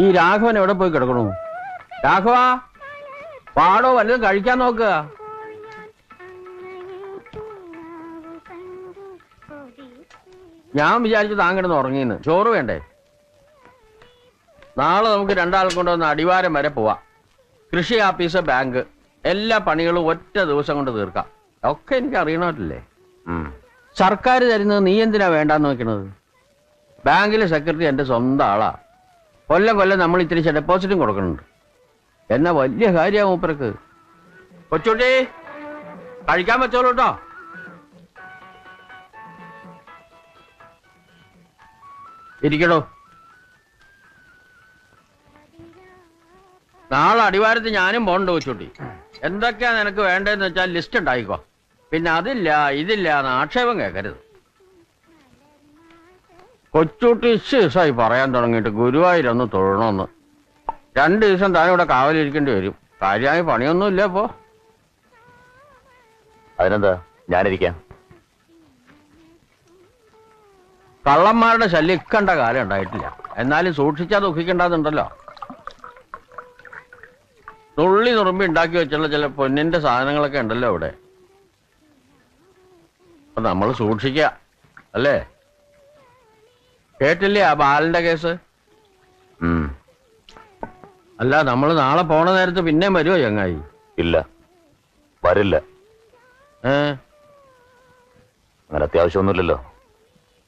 ഈ രാഘവൻ എവിടെ പോയി കിടക്കണു? രാഘവ, പാടോ വല്ലതും കഴിക്കാൻ നോക്കുക. ഞാൻ വിചാരിച്ചു താങ്കിടന്ന് ഉറങ്ങിന്ന്. ചോറ് വേണ്ടേ? നാളെ നമുക്ക് രണ്ടാൾ കൊണ്ടുവന്ന് അടിവാരം വരെ പോവാം. കൃഷി ആഫീസ്, ബാങ്ക്, എല്ലാ പണികളും ഒറ്റ ദിവസം കൊണ്ട് തീർക്കാം. ഒക്കെ എനിക്ക് അറിയണമല്ലേ. സർക്കാർ തരുന്നത് നീ എന്തിനാ വേണ്ടാന്ന് നോക്കണത്? ബാങ്കിലെ സെക്രട്ടറി എന്റെ സ്വന്തം ആളാ. കൊല്ലം കൊല്ലം നമ്മൾ ഇത്തിരി ഡെപ്പോസിറ്റും കൊടുക്കുന്നുണ്ട്. എന്നാ വലിയ കാര്യമാ മൂപ്പർക്ക്. കൊച്ചുട്ടി, കഴിക്കാൻ വെച്ചോളൂ കേട്ടോ. ഇരിക്കണോ. നാളെ അടിവാരത്ത് ഞാനും പോണ്ട് കൊച്ചുട്ടി. എന്തൊക്കെയാ നിനക്ക് വേണ്ടതെന്ന് വെച്ചാൽ ലിസ്റ്റ് ഉണ്ടായിക്കോ. പിന്നെ അതില്ല ഇതില്ല എന്ന് ആക്ഷേപം കേൾക്കരുത്. കൊച്ചുട്ടി ദിവസമായി പറയാൻ തുടങ്ങിയിട്ട് ഗുരുവായൂരൊന്ന് തൊഴണമെന്ന്. 2 ദിവസം താൻ ഇവിടെ കാവലിരിക്കേണ്ടി വരും. കാര്യമായ പണിയൊന്നുമില്ല ഇപ്പോ. അതിനെന്താ, ഞാനിരിക്കാം. കള്ളന്മാരുടെ ശല്യം ഇക്കണ്ട കാലം ഉണ്ടായിട്ടില്ല. എന്നാലും സൂക്ഷിച്ചാൽ ദുഃഖിക്കേണ്ടതുണ്ടല്ലോ. നുള്ളി നുറുമ്പി ഉണ്ടാക്കി വെച്ചുള്ള ചില പൊന്നിന്റെ സാധനങ്ങളൊക്കെ ഉണ്ടല്ലോ ഇവിടെ. അപ്പൊ നമ്മൾ സൂക്ഷിക്കുക അല്ലേ? കേട്ടില്ലേ ആ ബാലന്റെ കേസ്? അല്ല, നമ്മൾ നാളെ പോണ നേരത്ത് പിന്നെയും വരുമോ ചങ്ങായി? ഇല്ല, വരില്ല. അങ്ങനെ അത്യാവശ്യമൊന്നുമില്ലല്ലോ.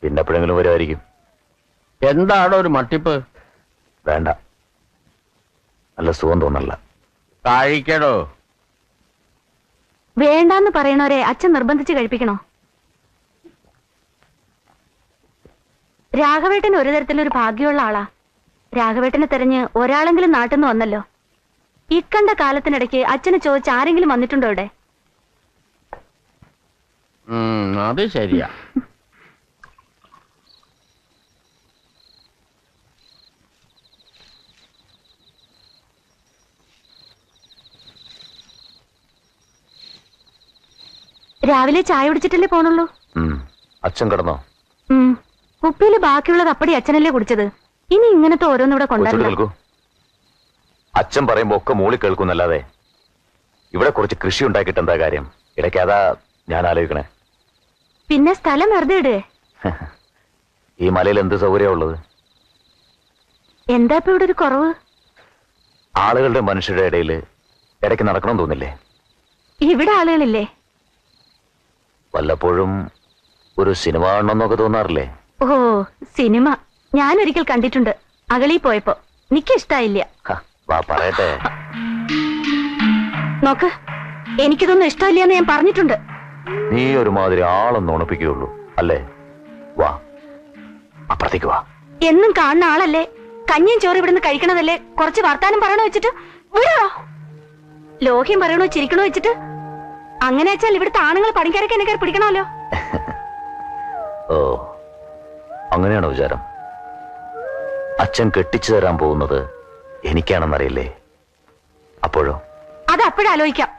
പിന്നെ എപ്പോഴെങ്കിലും വരുമായിരിക്കും. എന്താണോ ഒരു മട്ടിപ്പ്? വേണ്ട, നല്ല സുഖം തോന്നല്ല. കഴിക്കടോ. വേണ്ടാന്ന് പറയണവരെ അച്ഛൻ നിർബന്ധിച്ച് കഴിപ്പിക്കണോ? രാഘവേട്ടൻ ഒരു തരത്തിലൊരു ഭാഗ്യമുള്ള ആളാ. രാഘവേട്ടനെ തെരഞ്ഞ് ഒരാളെങ്കിലും നാട്ടിൽ നിന്ന് വന്നല്ലോ. ഇക്കണ്ട കാലത്തിനിടയ്ക്ക് അച്ഛനെ ചോദിച്ച് ആരെങ്കിലും വന്നിട്ടുണ്ടോ ഇവിടെ? അത് ശരിയാ. രാവിലെ ചായ കുടിച്ചിട്ടല്ലേ പോണുള്ളൂ? അച്ഛൻ കിടന്നോ? കുപ്പിയില് ബാക്കിയുള്ളത് അപ്പടി അച്ഛനല്ലേ കുടിച്ചത്. ഇനി ഇങ്ങനത്തെ ഓരോന്നിവിടെ കൊണ്ടുവരണം. അച്ഛൻ പറയുമ്പോ ഒക്കെ മൂളി കേൾക്കുന്നല്ലാതെ ഇവിടെ കുറച്ച് കൃഷി ഉണ്ടാക്കിയിട്ട് എന്താ കാര്യം? ഇടയ്ക്ക് അതാ ഞാൻ ആലോചിക്കണേ. പിന്നെ സ്ഥലം വെറുതെ ഇടേ. ഈ മലയിൽ എന്ത് സൗകര്യമുള്ളത്? എന്താ ഇപ്പൊ ഇവിടെ ഒരു കുറവ്? ആളുകളുടെ മനുഷ്യരുടെ ഇടയിൽ ഇടയ്ക്ക് നടക്കണം തോന്നില്ലേ? ഇവിടെ ആളുകളില്ലേ? വല്ലപ്പോഴും ഒരു സിനിമ കാണണമെന്നൊക്കെ തോന്നാറില്ലേ? ഓ, സിനിമ ഞാനൊരിക്കൽ കണ്ടിട്ടുണ്ട്. അകളി പോയപ്പോ എനിക്കിഷ്ടായില്ല. വാ പറയട്ടെ. നോക്ക്, എനിക്കിതൊന്നും ഇഷ്ടമില്ലെന്ന് ഞാൻ പറഞ്ഞിട്ടുണ്ട്. നീ ഒരുമാതിരി ആളൊന്നും ഉണപ്പിക്കുകയുള്ളൂ അല്ലേ? വാ, അപ്പുറത്തേക്ക് വാ. എന്നും കാണുന്ന ആളല്ലേ, കഞ്ഞിയും ചോറ് ഇവിടുന്ന് കഴിക്കണതല്ലേ. കുറച്ച് വർത്താനം പറയണോ വെച്ചിട്ട് വിടോ. ലോഹ്യം പറയണോ ചിരിക്കണോ വെച്ചിട്ട്. അങ്ങനെ വെച്ചാൽ ഇവിടുത്തെ ആണുങ്ങൾ പണിക്കാരൊക്കെ എന്നെ പിടിക്കണമല്ലോ. ഓ, അങ്ങനെയാണോ വിചാരം? അച്ഛൻ കെട്ടിച്ചു തരാൻ പോകുന്നത് എനിക്കാണെന്നറിയില്ലേ? അപ്പോഴോ? അത് അപ്പോഴാലോചിക്കാം.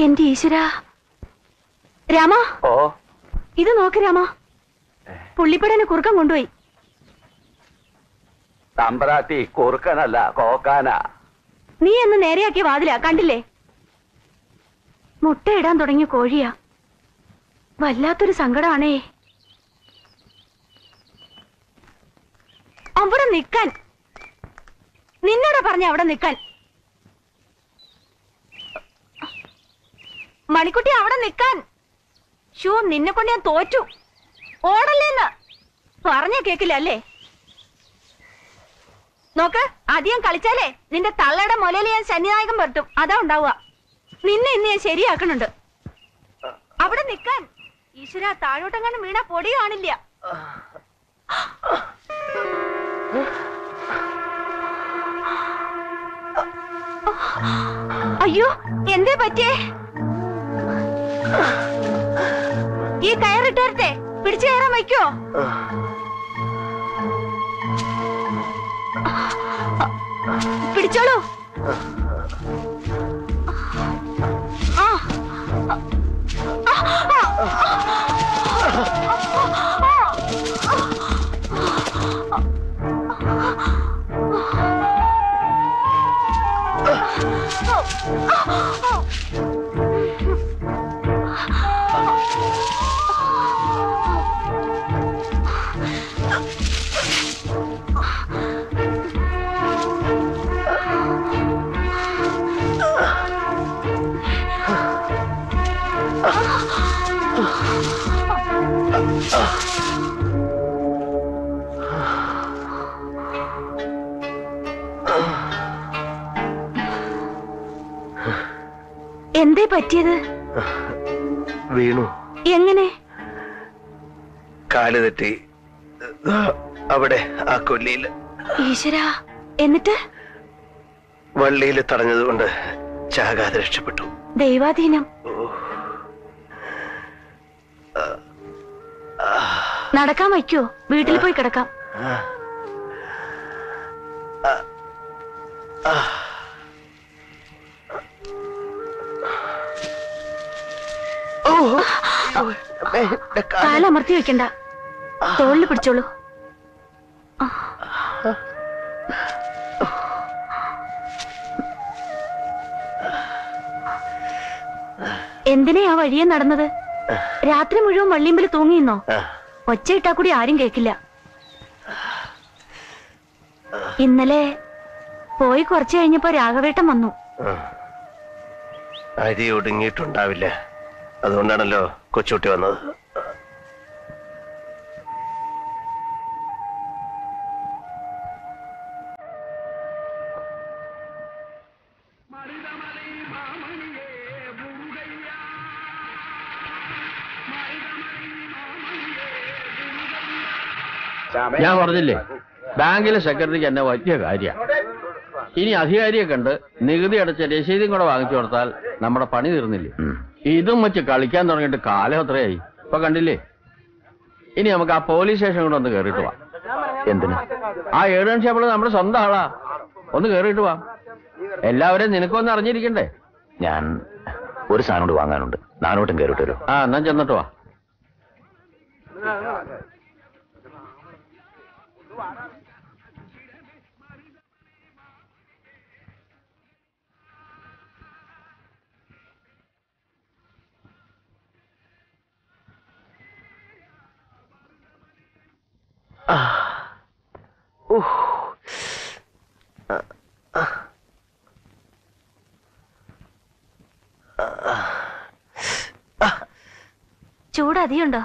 എന്റെ ഈശ്വര. രാമ, ഇത് നോക്ക് രാമ, പുള്ളിപ്പടനെ കുറുക്കം കൊണ്ടുപോയി. തമ്പ്രാട്ടി കുറുക്കനല്ല, കോക്കാന. നീ എന്ന് നേരെയാക്കിയ വാതിലാ, കണ്ടില്ലേ? മുട്ടയിടാൻ തുടങ്ങിയ കോഴിയാ. വല്ലാത്തൊരു സങ്കടമാണേ. അവിടെ നിക്കാൻ, നിന്നോടാ പറഞ്ഞ അവിടെ നിക്കാൻ. മണിക്കുട്ടി അവിടെ നിക്കാൻ. ഷോ, നിന്നെ കൊണ്ട് ഞാൻ തോറ്റു. ഓടല്ലേന്ന് പറഞ്ഞ കേക്കില്ല അല്ലേ? നോക്ക്, അധികം കളിച്ചാലേ നിന്റെ തള്ളയുടെ മുലയിൽ ഞാൻ ശനിനായകം പറ്റും. അതാ ഉണ്ടാവുക. നിന്നെ ഇന്ന് ഞാൻ ശരിയാക്കണുണ്ട്. അവിടെ നിക്കാൻ. ഈശ്വര, താഴോട്ടെങ്ങാനും വീണ പൊടി കാണില്ല. അയ്യോ, എന്തേ പറ്റിയേ? ഈ കയറിട്ടേരട്ടെ, പിടിച്ചു കയറാൻ വയ്ക്കോ? പിടിച്ചോളൂ. എന്തേ പറ്റിയത്? വീണു. എങ്ങനെ? കാല് തെറ്റി അവിടെ ആ കൊല്ലിയില്. ഈശ്വരാ, എന്നിട്ട്? വള്ളിയിൽ തടഞ്ഞതുകൊണ്ട് ചാകാതെ രക്ഷപ്പെട്ടു. ദൈവാധീനം. നടക്കാൻ വയ്ക്കോ? വീട്ടിൽ പോയി കിടക്കാം. കാലമർത്തി വെക്കണ്ട, തോളിൽ പിടിച്ചോളൂ. എന്തിനാ ആ വഴിയെ നടന്നത്? രാത്രി മുഴുവൻ വള്ളിയമ്പല് തൂങ്ങിന്നോ? ഒച്ചയിട്ടാ കൂടി ആരും കേക്കില്ല. ഇന്നലെ പോയി കുറച്ചു കഴിഞ്ഞപ്പോ രാഘവേട്ടൻ വന്നു. അരി ഒടുങ്ങിയിട്ടുണ്ടാവില്ല, അതുകൊണ്ടാണല്ലോ കൊച്ചുകുട്ടി വന്നത്. ഞാൻ പറഞ്ഞില്ലേ, ബാങ്കിലെ സെക്രട്ടറിക്ക് എന്നെ വലിയ കാര്യമാണ്. ഇനി അധികാരിയെ കണ്ട് നികുതി അടച്ച രസീതും കൂടെ വാങ്ങിച്ചു കൊടുത്താൽ നമ്മുടെ പണി തീർന്നില്ലേ? ഇതും വെച്ച് കളിക്കാൻ തുടങ്ങിയിട്ട് കാലം എത്രയായി ഇപ്പൊ കണ്ടില്ലേ? ഇനി നമുക്ക് ആ പോലീസ് സ്റ്റേഷൻ കൂടെ ഒന്ന് കയറിയിട്ട് പോവാം. എന്തിനാ? ആ ഏഴൻ ഷേപ്പിള് നമ്മുടെ സ്വന്തം ആളാ. ഒന്ന് കയറിയിട്ട് പോവാം. എല്ലാവരെയും നിനക്കൊന്ന് അറിഞ്ഞിരിക്കണ്ടേ? ഞാൻ ഒരു സാധനം കൂടി വാങ്ങാനുണ്ട്. നാനോട്ടും കയറിയിട്ട് വരും. ആ, എന്നാ ചെന്നിട്ട് വാ. ചൂട് അധികമുണ്ടോ?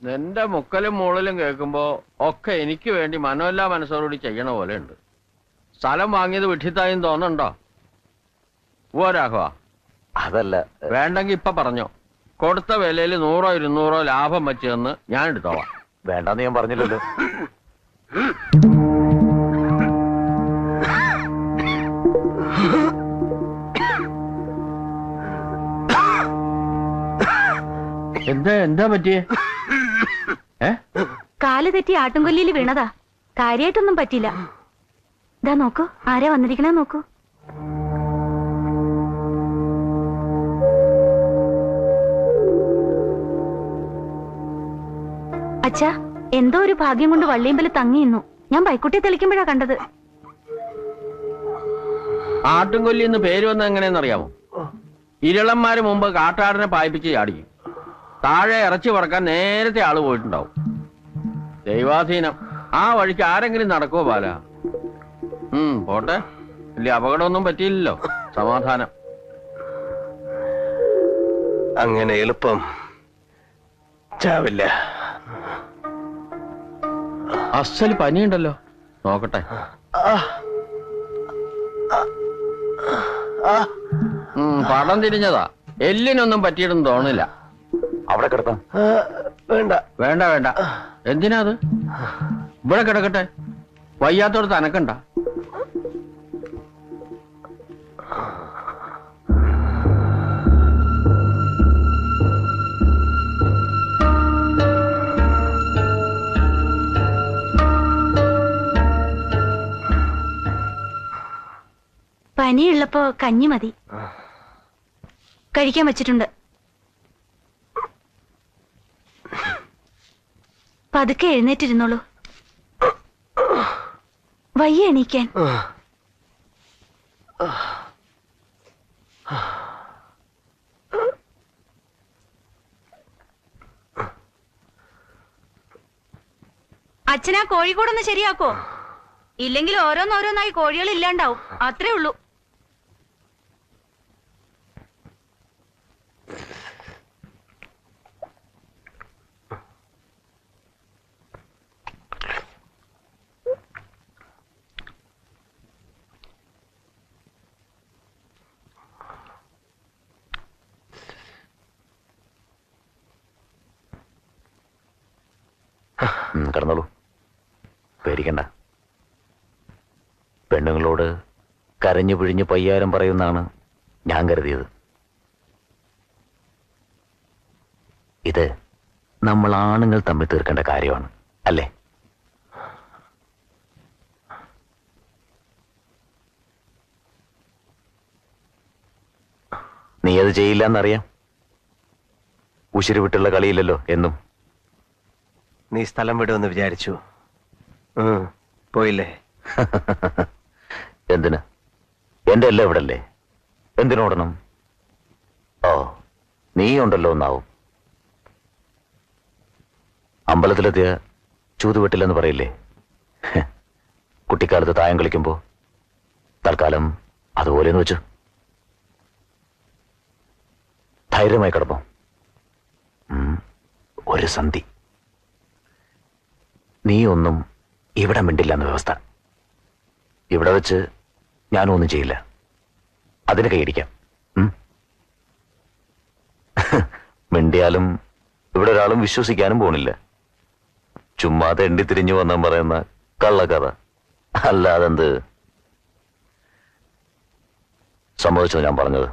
നിന്റെ മുക്കലും മൂളലും കേൾക്കുമ്പോ ഒക്കെ എനിക്ക് വേണ്ടി മനോല്ലാ മനസ്സോടുകൂടി ചെയ്യണ പോലെ ഉണ്ട്. സ്ഥലം വാങ്ങിയത് വിട്ടിത്തായും തോന്നുന്നുണ്ടോ? രാഘവ, അതല്ല. വേണ്ടെങ്കി ഇപ്പൊ പറഞ്ഞോ. കൊടുത്ത വിലയിൽ 100 200 ലാഭം വെച്ചെന്ന് ഞാൻ എടുത്തോളാം. വേണ്ടെന്ന് ഞാൻ പറഞ്ഞില്ലല്ലോ. എന്താ പറ്റിയേ? കാല് തെറ്റി ആട്ടുംകൊല്ലിയിൽ വീണതാ. കാര്യായിട്ടൊന്നും പറ്റില്ല. ഇതാ നോക്കൂ, ആരാ വന്നിരിക്കണേ നോക്കൂ. അച്ഛാ, എന്തോ ഒരു ഭാഗ്യം കൊണ്ട് വള്ളിയമ്പൽ തങ്ങിയിരുന്നു. ഞാൻ ബൈക്കുട്ടിയെ തെളിക്കുമ്പോഴാ കണ്ടത്. ആട്ടുംകൊല്ലി എന്ന് പേര് വന്നത് എങ്ങനെയെന്നറിയാമോ? ഇരളന്മാര് മുമ്പ് കാട്ടാടിനെ പായിപ്പിച്ച് ചാടിക്കും. താഴെ ഇറച്ചി പറക്കാൻ നേരത്തെ ആള് പോയിട്ടുണ്ടാവും. ദൈവാധീനം. ആ വഴിക്ക് ആരെങ്കിലും നടക്കുവോ ബാല? പോട്ടെ, വലിയ അപകടമൊന്നും പറ്റിയില്ലല്ലോ. സമാധാനം. അങ്ങനെ എളുപ്പം ചാവില്ല. അസല് പനിയുണ്ടല്ലോ, നോക്കട്ടെ. പടം തിരിഞ്ഞതാ. എല്ലിനൊന്നും പറ്റിയിട്ടൊന്നും തോന്നില്ല. അവിടെ കിടക്കാം. വേണ്ട വേണ്ട വേണ്ട. എന്തിനാ അത്? ഇവിടെ കിടക്കട്ടെ. വയ്യാത്തോടത്ത് അനക്കണ്ട. പനിയുള്ളപ്പോ കഞ്ഞി മതി. കഴിക്കാൻ വെച്ചിട്ടുണ്ട്. പതുക്കെ എഴുന്നേറ്റിരുന്നോളൂ. വയ്യ എണീക്കാൻ. അച്ഛനാ കോഴിക്കോടൊന്ന് ശരിയാക്കോ? ഇല്ലെങ്കിൽ ഓരോന്നോരോന്നായി കോഴികൾ ഇല്ലാണ്ടാവും. അത്രേ ഉള്ളൂ. കിടന്നോളൂ, പേടിക്കണ്ട. പെണ്ണുങ്ങളോട് കരഞ്ഞു പിഴിഞ്ഞ് പയ്യാരം പറയുന്നാണ് ഞാൻ കരുതിയത്. ഇത് നമ്മൾ ആണുങ്ങൾ തമ്മിൽ തീർക്കേണ്ട കാര്യമാണ്, അല്ലേ? നീ അത് ചെയ്യില്ല എന്നറിയാം. ഉശിരി വിട്ടുള്ള കളിയില്ലല്ലോ എന്നും. നീ സ്ഥലം വിടുമെന്ന് വിചാരിച്ചു. പോയില്ലേ? എന്തിന്? എന്റെ എല്ലാം ഇവിടല്ലേ, എന്തിനോടണം? ഓ, നീ ഉണ്ടല്ലോ ഒന്നാവും. അമ്പലത്തിലെത്തിയ ചൂതുവെട്ടില്ലെന്ന് പറയില്ലേ? കുട്ടിക്കാലത്ത് തായം കളിക്കുമ്പോ തൽക്കാലം അതുപോലെന്ന് വെച്ചു. ധൈര്യമായി കിടപ്പോ. ഒരു സന്ധി. നീ ഒന്നും ഇവിടെ മിണ്ടില്ലെന്ന വ്യവസ്ഥ. ഇവിടെ വെച്ച് ഞാനും ഒന്നും ചെയ്യില്ല. അതിന് കൈയടിക്കാം. മിണ്ടിയാലും ഇവിടെ ഒരാളും വിശ്വസിക്കാനും പോണില്ല. ചുമ്മാതെ എണ്ണി തിരിഞ്ഞു വന്നാൻ പറയുന്ന കള്ളക്കഥ. അല്ലാതെന്ത്? സമ്മതിച്ചോ ഞാൻ പറഞ്ഞത്?